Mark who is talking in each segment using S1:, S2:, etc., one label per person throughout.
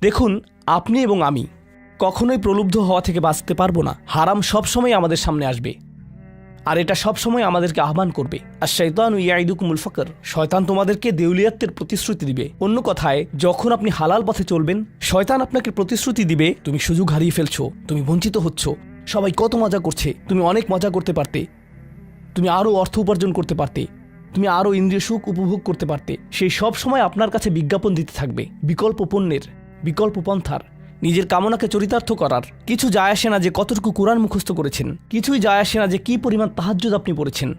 S1: দেখুন, আপনি এবং আমি কখনোই প্রলুব্ধ হওয়া থেকে বাঁচতে পারবো না। হারাম সবসময় আমাদের সামনে আসবে, আর এটা সবসময় আমাদেরকে আহ্বান করবে। আর শাইতানু ইয়াইদুকুমুল ফাকর, শয়তান তোমাদেরকে দেউলিয়াতের প্রতিশ্রুতি দিবে। অন্য কথায়, যখন আপনি হালাল পথে চলবেন, শয়তান আপনাকে প্রতিশ্রুতি দিবে তুমি সুযোগ হারিয়ে ফেলছো, তুমি বঞ্চিত হচ্ছ, সবাই কত মজা করছে, তুমি অনেক মজা করতে পারতে, তুমি আরও অর্থ উপার্জন করতে পারতে, তুমি আরও ইন্দ্রিয় সুখ উপভোগ করতে পারতে। সেই সব সময় আপনার কাছে বিজ্ঞাপন দিতে থাকবে বিকল্প পণ্যের, বিকল্প পন্থার, নিজের কামনাকে চরিতার্থ করার। কিছু যায় আসে না যে কতটুকু কোরআন মুখস্থ করেছেন, কিছুই যায় আসে না যে কি পরিমাণ তাহাজ্জুদ আপনি পড়েছেন,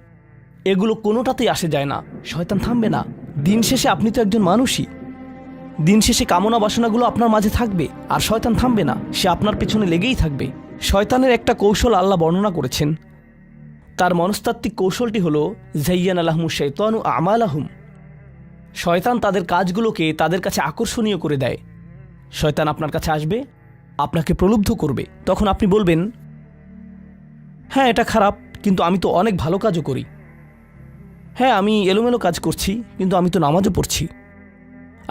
S1: এগুলো কোনোটাতেই আসে যায় না। শয়তান থামবে না। দিন শেষে আপনি তো একজন মানুষই, দিন শেষে কামনা বাসনাগুলো আপনার মাঝে থাকবে, আর শয়তান থামবে না, সে আপনার পেছনে লেগেই থাকবে। শয়তানের একটা কৌশল আল্লাহ বর্ণনা করেছেন। তার মনস্তাত্ত্বিক কৌশলটি হল যায়্যানা লাহুমুশ শাইতানু আমালাহুম। শয়তান তাদের কাজগুলোকে তাদের কাছে আকর্ষণীয় করে দেয়। শয়তান আপনার কাছে আসবে, আপনাকে প্রলুব্ধ করবে। তখন আপনি বলবেন, হ্যাঁ এটা খারাপ, কিন্তু আমি তো অনেক ভালো কাজও করি। হ্যাঁ আমি এলোমেলো কাজ করছি, কিন্তু আমি তো নামাজও পড়ছি।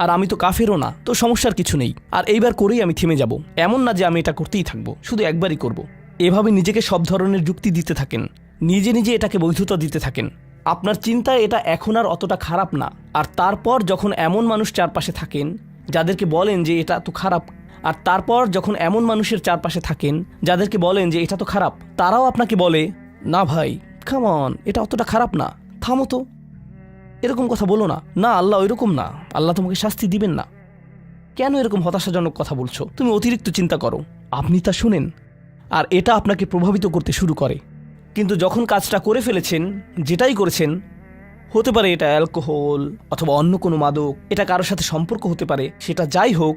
S1: আর আমি তো কাফেরও না, তো সমস্যার কিছু নেই। আর এইবার করেই আমি থেমে যাব। এমন না যে আমি এটা করতেই থাকবো, শুধু একবারই করব। এভাবে নিজেকে সব ধরনের যুক্তি দিতে থাকেন, নিজে নিজে এটাকে বৈধতা দিতে থাকেন। আপনার চিন্তায় এটা এখন আর অতটা খারাপ না। আর তারপর যখন এমন মানুষ চারপাশে থাকেন যাদেরকে বলেন যে এটা তো খারাপ, আর তারপর যখন এমন মানুষের চারপাশে থাকেন যাদেরকে বলেন যে এটা তো খারাপ, তারাও আপনাকে বলে, না ভাই কাম অন, এটা অতটা খারাপ না, থামো তো, এরকম কথা বলো না, না আল্লাহ ওইরকম না, আল্লাহ তোমাকে শাস্তি দিবেন না, কেন এরকম হতাশাজনক কথা বলছো, তুমি অতিরিক্ত চিন্তা করো। আপনি তা শুনেন, আর এটা আপনাকে প্রভাবিত করতে শুরু করে। কিন্তু যখন কাজটা করে ফেলেছেন, যেটাই করেছেন, হতে পারে এটা অ্যালকোহল অথবা অন্য কোনো মাদক, এটা কারোর সাথে সম্পর্ক হতে পারে, সেটা যাই হোক,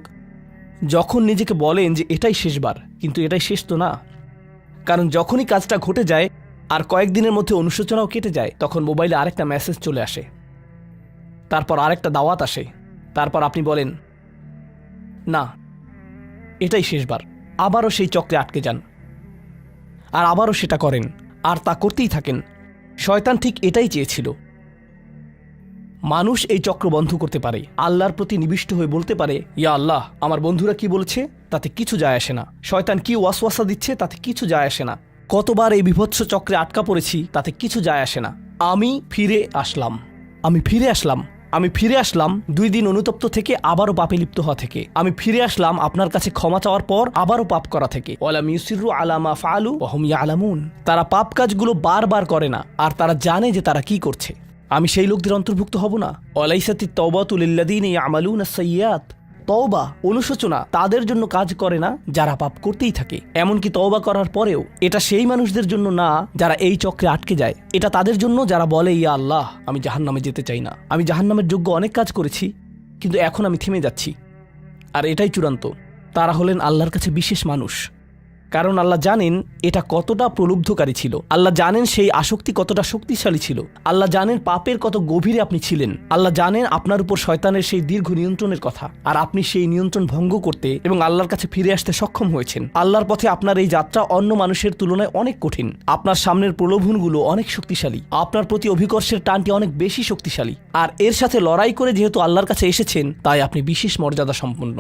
S1: যখন নিজেকে বলেন যে এটাই শেষবার, কিন্তু এটাই শেষ তো না। কারণ যখনই কাজটা ঘটে যায় আর কয়েকদিনের মধ্যে অনুশোচনাও কেটে যায়, তখন মোবাইলে আরেকটা মেসেজ চলে আসে, তারপর আরেকটা দাওয়াত আসে, তারপর আপনি বলেন না এটাই শেষবার, আবারও সেই চক্রে আটকে যান, আর আবারও সেটা করেন, আর তা করতেই থাকেন। শয়তান ঠিক এটাই চেয়েছিল। মানুষ এই চক্র বন্ধ করতে পারে, আল্লাহর প্রতি নিবিষ্ট হয়ে বলতে পারে, ইয়া আল্লাহ, আমার বন্ধুরা কি বলছে তাতে কিছু যায় আসে না, শয়তান কি ওয়াসওয়াসা দিচ্ছে তাতে কিছু যায় আসে না, কতবার এই বিভৎস চক্রে আটকা পড়েছি তাতে কিছু যায় আসে না। আমি ফিরে আসলাম, আমি ফিরে আসলাম, আমি ফিরে আসলাম 2 দিন অনুতপ্ত থেকে আবারও পাপে লিপ্ত হওয়া থেকে। আমি ফিরে আসলাম আপনার কাছে ক্ষমা চাওয়ার পর আবারও পাপ করা থেকে। ওয়ালাম ইউসিরু আলা মা ফাআলু ওয়া হুম ইয়ালামুন। তারা পাপ কাজগুলো বারবার করে না, আর তারা জানে যে তারা কি করছে। আমি সেই লোকদের অন্তর্ভুক্ত হব না? ওয়ালাইসাতিত তাওবাতু লিল্লাযিনা ইয়ামালুনা আস-সাইয়্যাত। তওবা, অনুশোচনা তাদের জন্য কাজ করে না যারা পাপ করতেই থাকে। এমনকি তওবা করার পরেও এটা সেই মানুষদের জন্য না যারা এই চক্রে আটকে যায়। এটা তাদের জন্য যারা বলে, ইয়া আল্লাহ, আমি জাহান্নামে যেতে চাই না, আমি জাহান্নামের যোগ্য অনেক কাজ করেছি, কিন্তু এখন আমি থেমে যাচ্ছি। আর এটাই চূড়ান্ত। তারা হলেন আল্লাহর কাছে বিশেষ মানুষ, কারণ আল্লাহ জানেন এটা কতটা প্রলুব্ধকারী ছিল, আল্লাহ জানেন সেই আসক্তি কতটা শক্তিশালী ছিল, আল্লাহ জানেন পাপের কত গভীরে আপনি ছিলেন, আল্লাহ জানেন আপনার উপর শয়তানের সেই দীর্ঘ নিয়ন্ত্রণের কথা, আর আপনি সেই নিয়ন্ত্রণ ভঙ্গ করতে এবং আল্লাহর কাছে ফিরে আসতে সক্ষম হয়েছেন। আল্লাহর পথে আপনার এই যাত্রা অন্য মানুষের তুলনায় অনেক কঠিন। আপনার সামনের প্রলোভনগুলো অনেক শক্তিশালী, আপনার প্রতি অভিকর্ষের টানটি অনেক বেশি শক্তিশালী, আর এর সাথে লড়াই করে যেহেতু আল্লাহর কাছে এসেছেন, তাই আপনি বিশেষ মর্যাদা সম্পন্ন।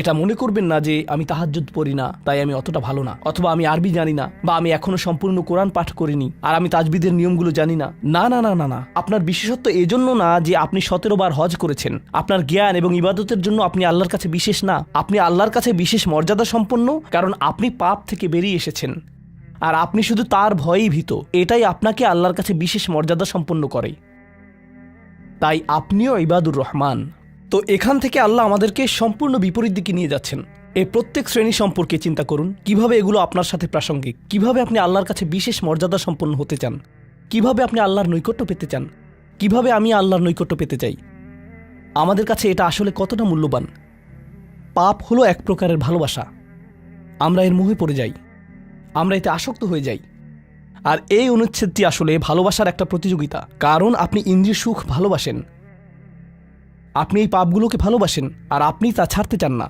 S1: এটা মনে করবেন না যে আমি তাহাজ্জুদ পড়ি না তাই আমি অতটা ভালো না, অথবা আমি আরবি জানি না, বা আমি এখনো সম্পূর্ণ কোরআন পাঠ করিনি আর আমি তাজবিদের নিয়মগুলো জানি না। না না না না না, আপনার বিশেষত্ব এজন্য না যে আপনি 17 বার হজ করেছেন। আপনার জ্ঞান এবং ইবাদতের জন্য আপনি আল্লাহর কাছে বিশেষ না, আপনি আল্লাহর কাছে বিশেষ মর্যাদা সম্পন্ন, কারণ আপনি পাপ থেকে বেরিয়ে এসেছেন আর আপনি শুধু তার ভয়েই ভীত। এটাই আপনাকে আল্লাহর কাছে বিশেষ মর্যাদা সম্পন্ন করে। তাই আপনিও ইবাদুর রহমান। তো এখান থেকে আল্লাহ আমাদেরকে সম্পূর্ণ বিপরীত দিকে নিয়ে যাচ্ছেন। এই প্রত্যেক শ্রেণী সম্পর্কে চিন্তা করুন, কিভাবে এগুলো আপনার সাথে প্রাসঙ্গিক, কিভাবে আপনি আল্লাহর কাছে বিশেষ মর্যাদা সম্পন্ন হতে চান, কিভাবে আপনি আল্লাহর নৈকট্য পেতে চান, কিভাবে আমি আল্লাহর নৈকট্য পেতে চাই। আমাদের কাছে এটা আসলে কতটা মূল্যবান। পাপ হলো এক প্রকারের ভালোবাসা। আমরা এর মোহে পড়ে যাই, আমরা এতে আসক্ত হয়ে যাই। আর এই অনুচ্ছেদটি আসলে ভালোবাসার একটা প্রতিযোগিতা, কারণ আপনি ইন্দ্রিয় সুখ ভালোবাসেন, আপনি এই পাপগুলোকে ভালোবাসেন, আর আপনি তা ছাড়তে চান না,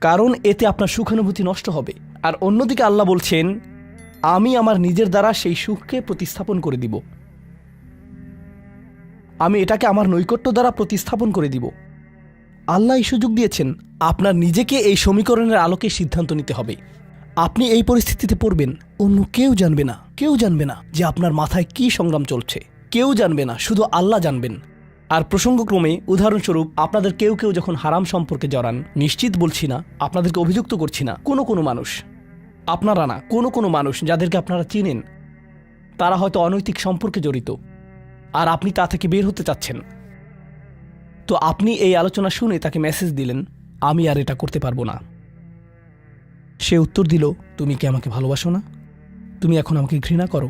S1: কারণ এতে আপনার সুখানুভূতি নষ্ট হবে। আর অন্যদিকে আল্লাহ বলছেন, আমি আমার নিজের দ্বারা সেই সুখকে প্রতিস্থাপন করে দিব, আমি এটাকে আমার নৈকট্য দ্বারা প্রতিস্থাপন করে দিব। আল্লাহ এই সুযোগ দিয়েছেন। আপনার নিজেকে এই সমীকরণের আলোকে সিদ্ধান্ত নিতে হবে। আপনি এই পরিস্থিতিতে পড়বেন, অন্য কেউ জানবে না, কেউ জানবে না যে আপনার মাথায় কি সংগ্রাম চলছে, কেউ জানবে না, শুধু আল্লাহ জানবেন। আর প্রসঙ্গক্রমে উদাহরণস্বরূপ আপনাদের কেউ কেউ যখন হারাম সম্পর্কে জড়ান, নিশ্চিত বলছি না, আপনাদেরকে অভিযুক্ত করছি না, কোনো মানুষ, আপনারা না, কোনো মানুষ যাদেরকে আপনারা চিনেন, তারা হয়তো অনৈতিক সম্পর্কে জড়িত, আর আপনি তা থেকে বের হতে চাচ্ছেন। তো আপনি এই আলোচনা শুনে তাকে মেসেজ দিলেন, আমি আর এটা করতে পারবো না। সে উত্তর দিল, তুমি কি আমাকে ভালোবাসো না? তুমি এখন আমাকে ঘৃণা করো?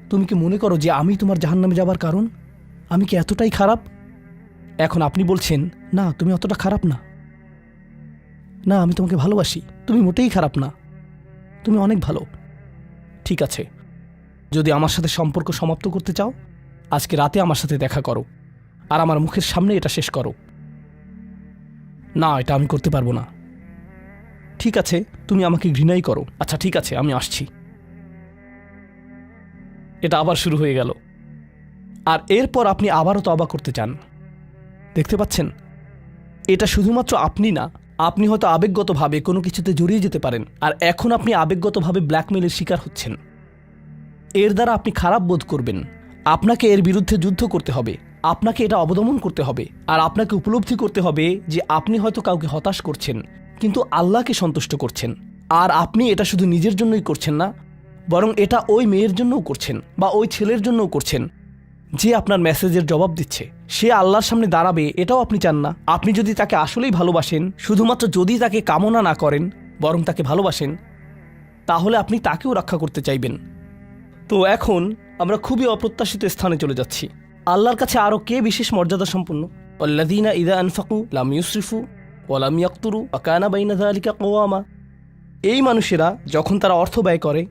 S1: তুমি কি মনে করো যে আমি তোমার জাহান্নামে যাবার কারণ? আমি কি এতটাই খারাপ? এখন আপনি বলছেন, না তুমি অতটা খারাপ না, না আমি তোমাকে ভালোবাসি, তুমি মোটেই খারাপ না, তুমি অনেক ভালো। ঠিক আছে, যদি আমার সাথে সম্পর্ক সমাপ্ত করতে চাও, আজকে রাতে আমার সাথে দেখা করো, আর আমার মুখের সামনে এটা শেষ করো। না, এটা আমি করতে পারবো না। ঠিক আছে, তুমি আমাকে ঘৃণাই করো, আচ্ছা ঠিক আছে, আমি আসছি। এটা আবার শুরু হয়ে গেল, আর এরপর আপনি আবারও তওবা করতে চান। দেখতে পাচ্ছেন, এটা শুধুমাত্র আপনি না, আপনি হয়তো আবেগগতভাবে কোনো কিছুতে জড়িয়ে যেতে পারেন, আর এখন আপনি আবেগগতভাবে ব্ল্যাকমেলের শিকার হচ্ছেন। এর দ্বারা আপনি খারাপ বোধ করবেন। আপনাকে এর বিরুদ্ধে যুদ্ধ করতে হবে, আপনাকে এটা অবদমন করতে হবে, আর আপনাকে উপলব্ধি করতে হবে যে আপনি হয়তো কাউকে হতাশ করছেন, কিন্তু আল্লাহকে সন্তুষ্ট করছেন। আর আপনি এটা শুধু নিজের জন্যই করছেন না, বরং এটা ওই মেয়ের জন্যও করছেন, বা ওই ছেলের জন্যও করছেন যে আপনার মেসেজের জবাব দিচ্ছে। সে আল্লাহর সামনে দাঁড়াবে, এটাও আপনি চান না। আপনি যদি তাকে আসলেই ভালোবাসেন, শুধুমাত্র যদি তাকে কামনা না করেন, বরং তাকে ভালোবাসেন, তাহলে আপনি তাকেও রক্ষা করতে চাইবেন। তো এখন আমরা খুবই অপ্রত্যাশিত স্থানে চলে যাচ্ছি। আল্লাহর কাছে আরও কে বিশেষ মর্যাদা সম্পন্ন? আল্লাযীনা ইযা আনফাকু লাম ইউসরিফু ওয়া লাম ইয়াকতুরু ওয়া কানা বাইনা যালিকা কওয়ামা। এই মানুষেরা যখন তারা অর্থ ব্যয় করে,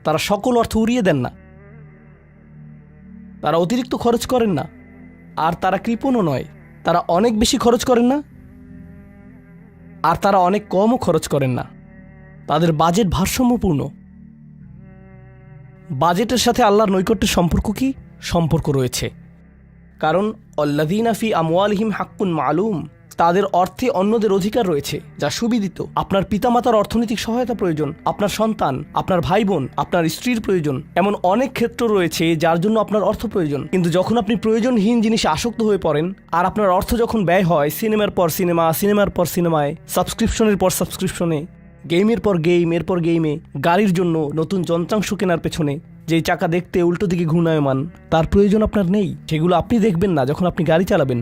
S1: তারা সকল অর্থ উড়িয়ে দেন না, তারা অতিরিক্ত খরচ করেন না, আর তারা কৃপণও নয়। তারা অনেক বেশি খরচ করেন না, আর তারা অনেক কমও খরচ করেন না। তাদের বাজেট ভারসাম্যপূর্ণ। বাজেটের সাথে আল্লাহর নৈকট্যের সম্পর্ক কি? সম্পর্ক রয়েছে, কারণ আল্লাযীনা ফি আমওয়ালিহিম হাক্কুন মালুম, তাদের অর্থে অন্যদের অধিকার রয়েছে যা সুবিদিত। আপনার পিতামাতার অর্থনৈতিক সহায়তা প্রয়োজন, আপনার সন্তান, আপনার ভাই বোন, আপনার স্ত্রীর প্রয়োজন, এমন অনেক ক্ষেত্র রয়েছে যার জন্য আপনার অর্থ প্রয়োজন। কিন্তু যখন আপনি প্রয়োজনহীন জিনিসে আসক্ত হয়ে পড়েন, আর আপনার অর্থ যখন ব্যয় হয় সিনেমার পর সিনেমা, সিনেমার পর সিনেমায়, সাবস্ক্রিপশনের পর সাবস্ক্রিপশনে, গেমের পর গেম, এরপর গেমে, গাড়ির জন্য নতুন যন্ত্রাংশ কেনার পেছনে, যেই চাকা দেখতে উল্টো দিকে ঘূর্ণায়মান, তার প্রয়োজন আপনার নেই। সেগুলো আপনি দেখবেন না যখন আপনি গাড়ি চালাবেন,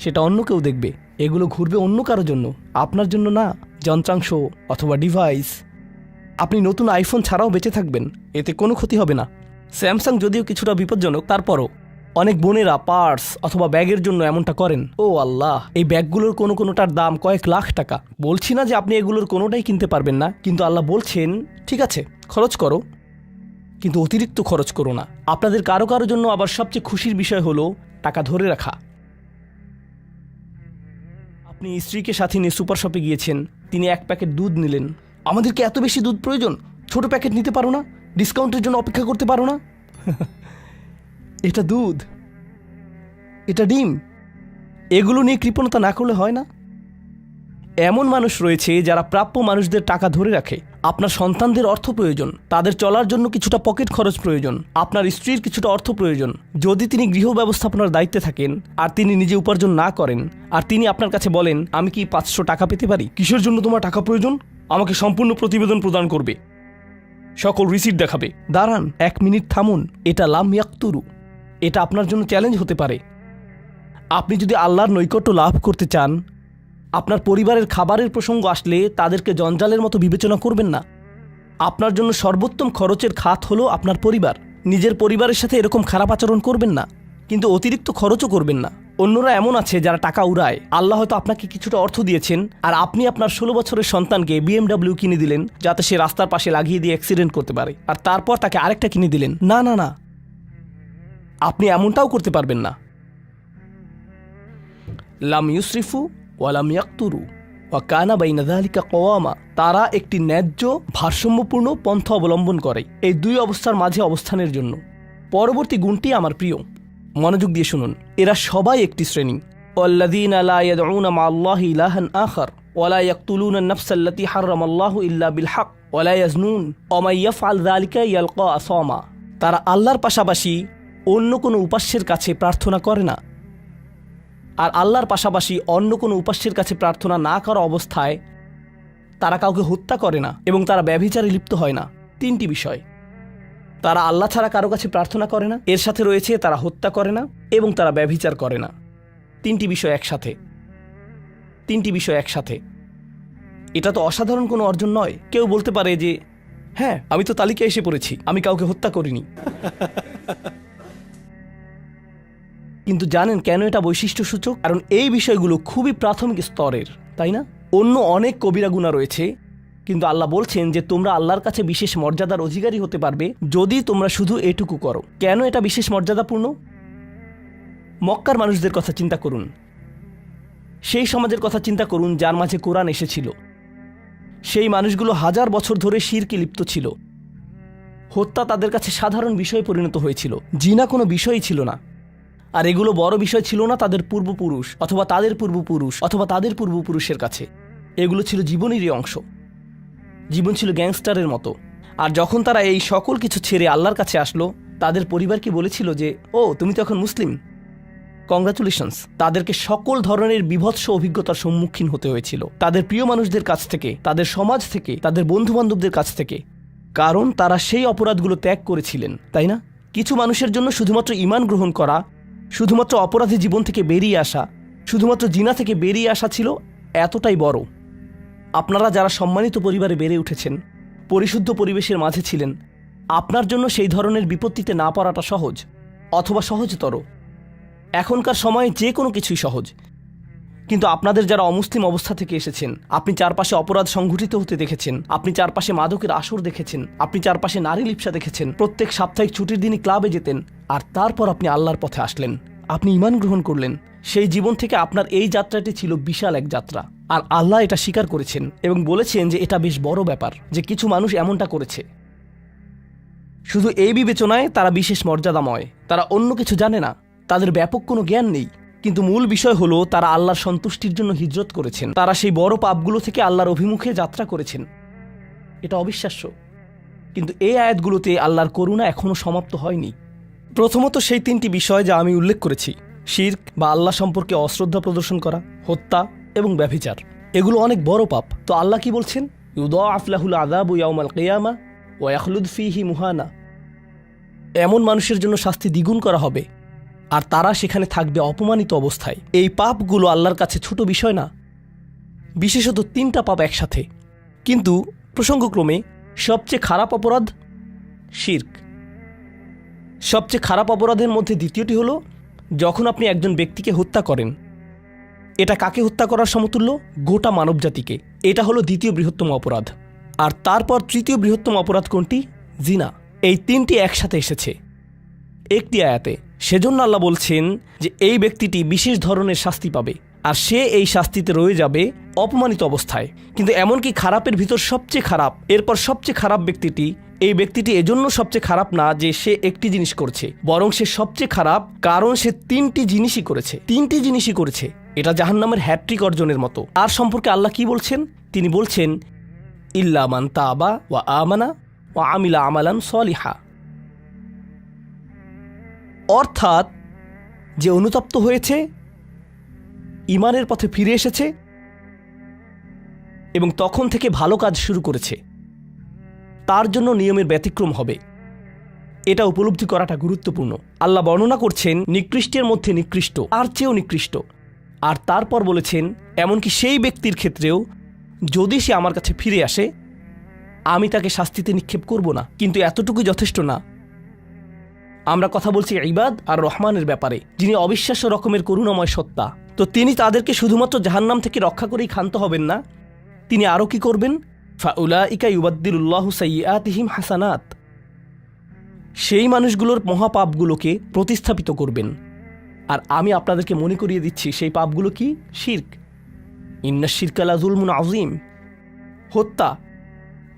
S1: সেটা অন্য কেউ দেখবে। এগুলো ঘুরবে অন্য কারোর জন্য, আপনার জন্য না। যন্ত্রাংশ অথবা ডিভাইস। আপনি নতুন আইফোন ছাড়াও বেঁচে থাকবেন, এতে কোনো ক্ষতি হবে না। স্যামসাং যদিও কিছুটা বিপজ্জনক, তারপরও অনেক বোনেরা পার্স অথবা ব্যাগের জন্য এমনটা করেন। ও আল্লাহ, এই ব্যাগগুলোর কোনোটার দাম কয়েক লাখ টাকা। বলছি না যে আপনি এগুলোর কোনোটাই কিনতে পারবেন না, কিন্তু আল্লাহ বলছেন ঠিক আছে খরচ করো, কিন্তু অতিরিক্ত খরচ করো না। আপনাদের কারো কারো জন্য আবার সবচেয়ে খুশির বিষয় হলো টাকা ধরে রাখা। আপনি স্ত্রীকে সাথে নিয়ে সুপার শপে গিয়েছেন, তিনি এক প্যাকেট দুধ নিলেন। আমাদেরকে এত বেশি দুধ প্রয়োজন, ছোট প্যাকেট নিতে পারো না? ডিসকাউন্টের জন্য অপেক্ষা করতে পারো না? এটা দুধ, এটা ডিম, এগুলো নিয়ে কৃপণতা না করলে হয় না? এমন মানুষ রয়েছে যারা প্রাপ্য মানুষদের টাকা ধরে রাখে। আপনার সন্তানদের অর্থ প্রয়োজন, তাদের চলার জন্য কিছুটা পকেট খরচ প্রয়োজন, আপনার স্ত্রীর কিছুটা অর্থ প্রয়োজন। যদি তিনি গৃহ ব্যবস্থাপনার দায়িত্বে থাকেন আর তিনি নিজে উপার্জন না করেন, আর তিনি আপনার কাছে বলেন আমি কি 500 টাকা পেতে পারি? কিসের জন্য তোমার টাকা প্রয়োজন? আমাকে সম্পূর্ণ প্রতিবেদন প্রদান করবে, সকল রিসিট দেখাবে। দাঁড়ান, 1 মিনিট থামুন। এটা লাম ইয়াকতুরু, এটা আপনার জন্য চ্যালেঞ্জ হতে পারে। আপনি যদি আল্লাহর নৈকট্য লাভ করতে চান, আপনার পরিবারের খাবারের প্রসঙ্গ আসলে তাদেরকে জঞ্জালের মতো বিবেচনা করবেন না। আপনার জন্য সর্বোত্তম খরচের খাত হলো আপনার পরিবার। নিজের পরিবারের সাথে এরকম খারাপ আচরণ করবেন না, কিন্তু অতিরিক্ত খরচও করবেন না। অন্যরা এমন আছে যারা টাকা উড়ায়। আল্লাহ হয়তো আপনাকে কিছুটা অর্থ দিয়েছেন, আর আপনি আপনার 16 বছরের সন্তানকে BMW কিনে দিলেন যাতে সে রাস্তার পাশে লাগিয়ে দিয়ে অ্যাক্সিডেন্ট করতে পারে, আর তারপর তাকে আরেকটা কিনে দিলেন। না না না, আপনি এমনটাও করতে পারবেন না। লাম ইউসরিফু ওয়ালাম ইয়াকতুরু ওয়া কানা বাইনা যালিকা কওয়ামা। তারা একটি ন্যায্য ভারসাম্যপূর্ণ পন্থা অবলম্বন করে এই দুই অবস্থার মাঝে অবস্থানের জন্য। পরবর্তী গুণটি আমার প্রিয়, মনোযোগ দিয়ে শুনুন। এরা সবাই একটি শ্রেণী, ওয়াল্লাযীনা লা ইয়াদউনা মা'আল্লাহি ইলাহান আখার ওয়া লা ইয়াকতুলুনা আন-নাফসা আল্লাতী হারামাল্লাহু ইল্লা বিল হক ওয়া লা ইয়াজনুন ওয়া মান ইয়াফআল যালিকা ইয়ালকা আসামা। তারা আল্লাহর পাশাপাশি অন্য কোনো উপাস্যের কাছে প্রার্থনা করে না, আর আল্লাহর পাশাপাশি অন্য কোনো উপাস্যের কাছে প্রার্থনা না করা অবস্থায় তারা কাউকে হত্যা করে না এবং তারা ব্যভিচারে লিপ্ত হয় না। তিনটি বিষয়, তারা আল্লাহ ছাড়া কারো কাছে প্রার্থনা করে না, এর সাথে রয়েছে তারা হত্যা করে না এবং তারা ব্যভিচার করে না। তিনটি বিষয় একসাথে। এটা তো অসাধারণ কোনো অর্জন নয়। কেউ বলতে পারে যে হ্যাঁ, আমি তো তালিকায় এসে পড়েছি, আমি কাউকে হত্যা করিনি। কিন্তু জানেন কেন এটা বৈশিষ্ট্যসূচক? কারণ এই বিষয়গুলো খুবই প্রাথমিক স্তরের, তাই না? অন্য অনেক কবিরা গুনাহ রয়েছে, কিন্তু আল্লাহ বলছেন যে তোমরা আল্লাহর কাছে বিশেষ মর্যাদার অধিকারী হতে পারবে যদি তোমরা শুধু এটুকু করো। কেন এটা বিশেষ মর্যাদাপূর্ণ? মক্কার মানুষদের কথা চিন্তা করুন, সেই সমাজের কথা চিন্তা করুন যার মাঝে কোরআন এসেছিল। সেই মানুষগুলো হাজার বছর ধরে শিরকে লিপ্ত ছিল। হত্যা তাদের কাছে সাধারণ বিষয়ে পরিণত হয়েছিল, জিনা কোনো বিষয়ই ছিল না। আর এগুলো বড় বিষয় ছিল না তাদের পূর্বপুরুষ অথবা তাদের পূর্বপুরুষ অথবা তাদের পূর্বপুরুষের কাছে। এগুলো ছিল জীবনেরই অংশ। জীবন ছিল গ্যাংস্টারের মতো। আর যখন তারা এই সকল কিছু ছেড়ে আল্লাহর কাছে আসলো, তাদের পরিবার কি বলেছিল যে ও তুমি তো এখন মুসলিম, কংগ্রাচুলেশনস। তাদেরকে সকল ধরনের বিভৎস অভিজ্ঞতার সম্মুখীন হতে হয়েছিল, তাদের প্রিয় মানুষদের কাছ থেকে, তাদের সমাজ থেকে, তাদের বন্ধু বান্ধবদের কাছ থেকে, কারণ তারা সেই অপরাধগুলো ত্যাগ করেছিলেন, তাই না? কিছু মানুষের জন্য শুধুমাত্র ঈমান গ্রহণ করা, শুধুমাত্র অপরাধী জীবন থেকে বেরিয়ে আসা, শুধুমাত্র জিনা থেকে বেরিয়ে আসা ছিল এতটাই বড়। আপনারা যারা সম্মানিত পরিবারে বেড়ে উঠেছেন, পরিশুদ্ধ পরিবেশের মাঝে ছিলেন, আপনার জন্য সেই ধরনের বিপত্তিতে না পড়াটা সহজ অথবা সহজতর। এখনকার সময়ে যে কোনো কিছুই সহজ, কিন্তু আপনাদের যারা অমুসলিম অবস্থা থেকে এসেছেন, আপনি চারপাশে অপরাধ সংঘটিত হতে দেখেছেন, আপনি চারপাশে মাদকের আসর দেখেছেন, আপনি চারপাশে নারী লিপ্সা দেখেছেন, প্রত্যেক সাপ্তাহিক ছুটির দিনই ক্লাবে যেতেন, আর তারপর আপনি আল্লাহর পথে আসলেন, আপনি ঈমান গ্রহণ করলেন। সেই জীবন থেকে আপনার এই যাত্রাটি ছিল বিশাল এক যাত্রা, আর আল্লাহ এটা স্বীকার করেছেন এবং বলেছেন যে এটা বেশ বড় ব্যাপার যে কিছু মানুষ এমনটা করেছে। শুধু এই বিবেচনায় তারা বিশেষ মর্যাদাময়, তারা অন্য কিছু জানে না, তাদের ব্যাপক কোনো জ্ঞান নেই, কিন্তু মূল বিষয় হলো তারা আল্লাহর সন্তুষ্টির জন্য হিজরত করেছেন। তারা সেই বড় পাপগুলো থেকে আল্লাহর অভিমুখে যাত্রা করেছেন। এটা অবিশ্বাস্য, কিন্তু এই আয়াতগুলোতে আল্লাহর করুণা এখনও সমাপ্ত হয়নি। প্রথমত সেই তিনটি বিষয় যা আমি উল্লেখ করেছি, শিরক বা আল্লাহ সম্পর্কে অশ্রদ্ধা প্রদর্শন করা, হত্যা এবং ব্যভিচার, এগুলো অনেক বড় পাপ। তো আল্লাহ কি বলছেন? ইউদাআফ লাহুল আযাবু ইয়াওমাল কিয়ামা ওয়া ইয়াখলুদ ফীহি মুহানা। এমন মানুষের জন্য শাস্তি দ্বিগুণ করা হবে, আর তারা সেখানে থাকবে অপমানিত অবস্থায়। এই পাপগুলো আল্লাহর কাছে ছোট বিষয় না, বিশেষত তিনটা পাপ একসাথে। কিন্তু প্রসঙ্গক্রমে সবচেয়ে খারাপ অপরাধ শিরক। সবচেয়ে খারাপ অপরাধের মধ্যে দ্বিতীয়টি হলো যখন আপনি একজন ব্যক্তিকে হত্যা করেন। এটা কাকে হত্যা করার সমতুল্য? গোটা মানবজাতিকে। এটা হলো দ্বিতীয় বৃহত্তম অপরাধ। আর তারপর তৃতীয় বৃহত্তম অপরাধ কোনটি? জিনা। এই তিনটি একসাথে এসেছে একটি আয়াতে। সেজন্য আল্লাহ বলছেন যে এই ব্যক্তিটি বিশেষ ধরনের শাস্তি পাবে, আর সে এই শাস্তিতে রয়ে যাবে অপমানিত অবস্থায়। কিন্তু এমনকি খারাপের ভিতর সবচেয়ে খারাপ, এরপর সবচেয়ে খারাপ ব্যক্তিটি, এই ব্যক্তিটি এজন্য সবচেয়ে খারাপ না যে সে একটি জিনিস করছে, বরং সে সবচেয়ে খারাপ কারণ সে তিনটি জিনিসই করেছে। এটা জাহান্নামের হ্যাট্রিক অর্জনের মতো। আর সম্পর্কে আল্লাহ কি বলছেন? তিনি বলছেন ইল্লা মান তাবা ওয়া আমানা ওয়া আমিলা আমালান সলিহা। অর্থাৎ যে অনুতপ্ত হয়েছে, ঈমানের পথে ফিরে এসেছে এবং তখন থেকে ভালো কাজ শুরু করেছে, তার জন্য নিয়মের ব্যতিক্রম হবে। এটা উপলব্ধি করাটা গুরুত্বপূর্ণ। আল্লাহ বর্ণনা করছেন নিকৃষ্টের মধ্যে নিকৃষ্ট, আর চেয়েও নিকৃষ্ট। আর তারপর বলেছেন এমনকি সেই ব্যক্তির ক্ষেত্রেও যদি সে আমার কাছে ফিরে আসে, আমি তাকে শাস্তিতে নিক্ষেপ করব না। কিন্তু এতটুকু যথেষ্ট না। আমরা কথা বলছি ইবাদ আর রহমানের ব্যাপারে, যিনি অবিশ্বাস্য রকমের করুণাময় সত্তা। তো তিনি তাদেরকে শুধুমাত্র জাহান্নাম থেকে রক্ষা করেই ক্ষান্ত হবেন না, তিনি আরও কি করবেন? ফাউলাইকা ইউবাদদিলুল্লাহু সাইয়্যাতিহিম হাসানাত। সেই মানুষগুলোর মহাপাপগুলোকে প্রতিস্থাপিত করবেন। আর আমি আপনাদেরকে মনে করিয়ে দিচ্ছি সেই পাপগুলো কি? শিরক। ইন্নাশ শিরকা লাযুলমুন আযীম। হত্যা,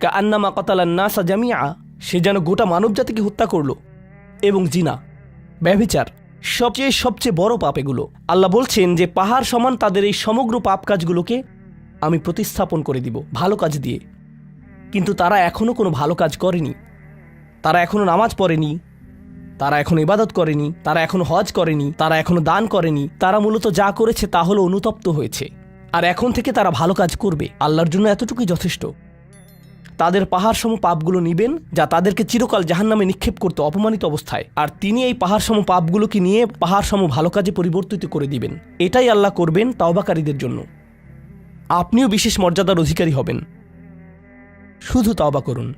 S1: কাআন্নামা কাতালান নাসা জামিআ, সে যেন গোটা মানবজাতিকে হত্যা করলো। এবং জিনা, ব্যভিচার, সবচেয়ে সবচেয়ে বড় পাপ এগুলো। আল্লাহ বলছেন যে পাহাড় সমান তাদের এই সমগ্র পাপ কাজগুলোকে আমি প্রতিস্থাপন করে দিব ভালো কাজ দিয়ে। কিন্তু তারা এখনও কোনো ভালো কাজ করেনি, তারা এখনও নামাজ পড়েনি, তারা এখনো ইবাদত করেনি, তারা এখনো হজ করেনি, তারা এখনো দান করেনি। তারা মূলত যা করেছে তা হলো অনুতপ্ত হয়েছে। আর এখন থেকে তারা ভালো কাজ করবে। আল্লাহর জন্য এতটুকুই যথেষ্ট। তাদের পাহাড়সম পাপগুলো নিবেন, যা তাদেরকে চিরকাল জাহান্নামে নিক্ষেপ করতে অপমানিত অবস্থায়, আর তিনি এই পাহাড়সম পাপগুলোকে নিয়ে পাহাড়সম ভালো কাজে পরিবর্তিত করে দিবেন। এটাই আল্লাহ করবেন তাওবাকারীদের জন্য। আপনিও বিশেষ মর্যাদার অধিকারী হবেন। শুধু তাওবা করুন।